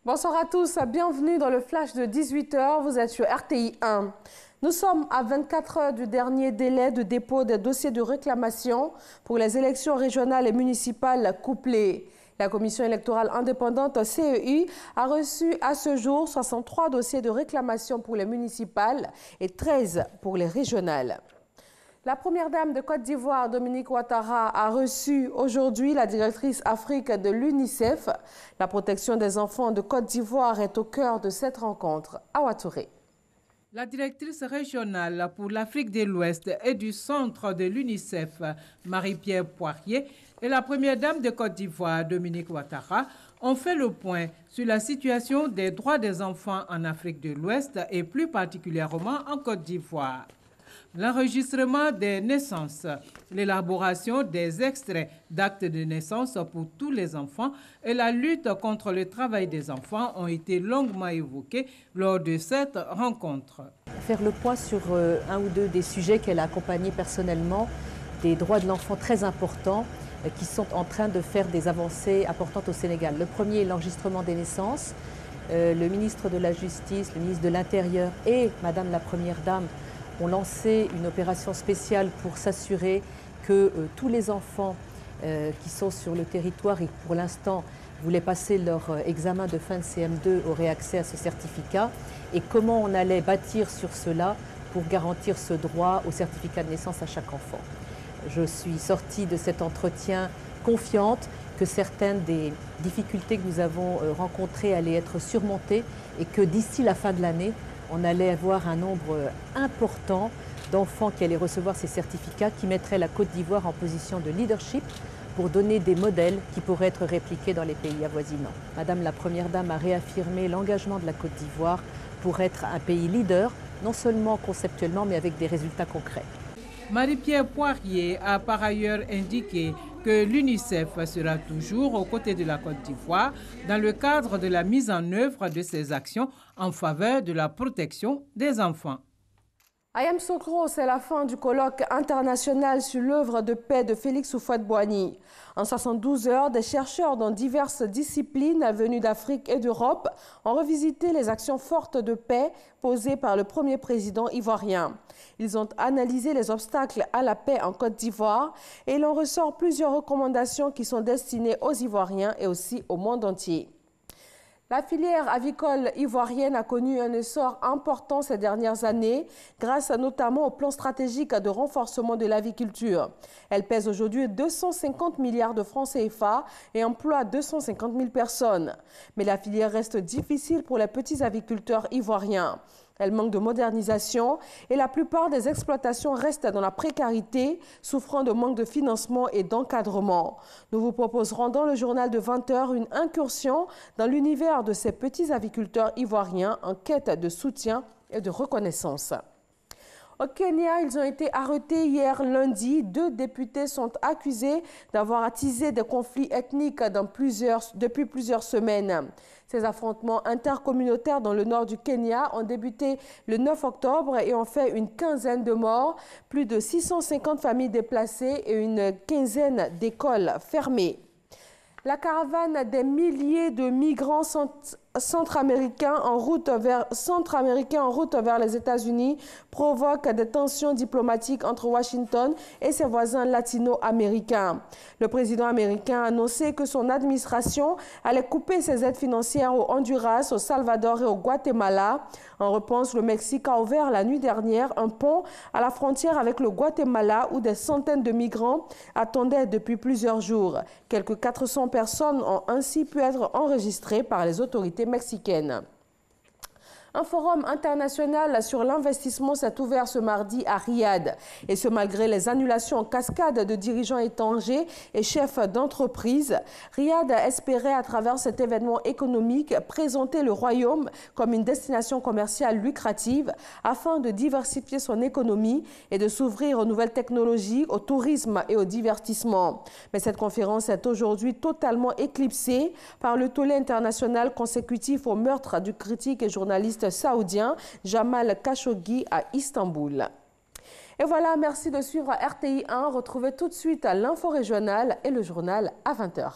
Bonsoir à tous, bienvenue dans le flash de 18 h, vous êtes sur RTI 1. Nous sommes à 24 heures du dernier délai de dépôt des dossiers de réclamation pour les élections régionales et municipales couplées. La Commission électorale indépendante CEI a reçu à ce jour 63 dossiers de réclamation pour les municipales et 13 pour les régionales. La première dame de Côte d'Ivoire, Dominique Ouattara, a reçu aujourd'hui la directrice Afrique de l'UNICEF. La protection des enfants de Côte d'Ivoire est au cœur de cette rencontre. Awa Touré. La directrice régionale pour l'Afrique de l'Ouest et du centre de l'UNICEF, Marie-Pierre Poirier, et la première dame de Côte d'Ivoire, Dominique Ouattara, ont fait le point sur la situation des droits des enfants en Afrique de l'Ouest et plus particulièrement en Côte d'Ivoire. L'enregistrement des naissances, l'élaboration des extraits d'actes de naissance pour tous les enfants et la lutte contre le travail des enfants ont été longuement évoqués lors de cette rencontre. Faire le point sur un ou deux des sujets qu'elle a accompagnés personnellement, des droits de l'enfant très importants qui sont en train de faire des avancées importantes au Sénégal. Le premier est l'enregistrement des naissances. Le ministre de la Justice, le ministre de l'Intérieur et Madame la Première Dame ont lancé une opération spéciale pour s'assurer que tous les enfants qui sont sur le territoire et pour l'instant voulaient passer leur examen de fin de CM2 auraient accès à ce certificat et comment on allait bâtir sur cela pour garantir ce droit au certificat de naissance à chaque enfant. Je suis sortie de cet entretien confiante que certaines des difficultés que nous avons rencontrées allaient être surmontées et que d'ici la fin de l'année, on allait avoir un nombre important d'enfants qui allaient recevoir ces certificats qui mettraient la Côte d'Ivoire en position de leadership pour donner des modèles qui pourraient être répliqués dans les pays avoisinants. Madame la Première Dame a réaffirmé l'engagement de la Côte d'Ivoire pour être un pays leader, non seulement conceptuellement, mais avec des résultats concrets. Marie-Pierre Poirier a par ailleurs indiqué que l'UNICEF sera toujours aux côtés de la Côte d'Ivoire dans le cadre de la mise en œuvre de ses actions en faveur de la protection des enfants. À Yamoussoukro, c'est la fin du colloque international sur l'œuvre de paix de Félix Houphouët-Boigny. En 72 heures, des chercheurs dans diverses disciplines venus d'Afrique et d'Europe ont revisité les actions fortes de paix posées par le premier président ivoirien. Ils ont analysé les obstacles à la paix en Côte d'Ivoire et il en ressort plusieurs recommandations qui sont destinées aux Ivoiriens et aussi au monde entier. La filière avicole ivoirienne a connu un essor important ces dernières années, grâce notamment au plan stratégique de renforcement de l'aviculture. Elle pèse aujourd'hui 250 milliards de francs CFA et emploie 250 000 personnes. Mais la filière reste difficile pour les petits aviculteurs ivoiriens. Elle manque de modernisation et la plupart des exploitations restent dans la précarité, souffrant de manque de financement et d'encadrement. Nous vous proposerons dans le journal de 20 h une incursion dans l'univers de ces petits aviculteurs ivoiriens en quête de soutien et de reconnaissance. Au Kenya, ils ont été arrêtés hier lundi. 2 députés sont accusés d'avoir attisé des conflits ethniques depuis plusieurs semaines. Ces affrontements intercommunautaires dans le nord du Kenya ont débuté le 9 octobre et ont fait une quinzaine de morts, plus de 650 familles déplacées et une quinzaine d'écoles fermées. La caravane des milliers de migrants centra-américains en route vers les États-Unis provoque des tensions diplomatiques entre Washington et ses voisins latino-américains. Le président américain a annoncé que son administration allait couper ses aides financières au Honduras, au Salvador et au Guatemala. En réponse, le Mexique a ouvert la nuit dernière un pont à la frontière avec le Guatemala où des centaines de migrants attendaient depuis plusieurs jours. Quelques 400 personnes ont ainsi pu être enregistrées par les autorités mexicaine. Un forum international sur l'investissement s'est ouvert ce mardi à Riyad. Et ce, malgré les annulations en cascade de dirigeants étrangers et chefs d'entreprise. Riyad espérait, à travers cet événement économique, présenter le royaume comme une destination commerciale lucrative afin de diversifier son économie et de s'ouvrir aux nouvelles technologies, au tourisme et au divertissement. Mais cette conférence est aujourd'hui totalement éclipsée par le tollé international consécutif au meurtre du critique et journaliste saoudien Jamal Khashoggi à Istanbul. Et voilà, merci de suivre RTI 1. Retrouvez tout de suite l'info régionale et le journal à 20 h.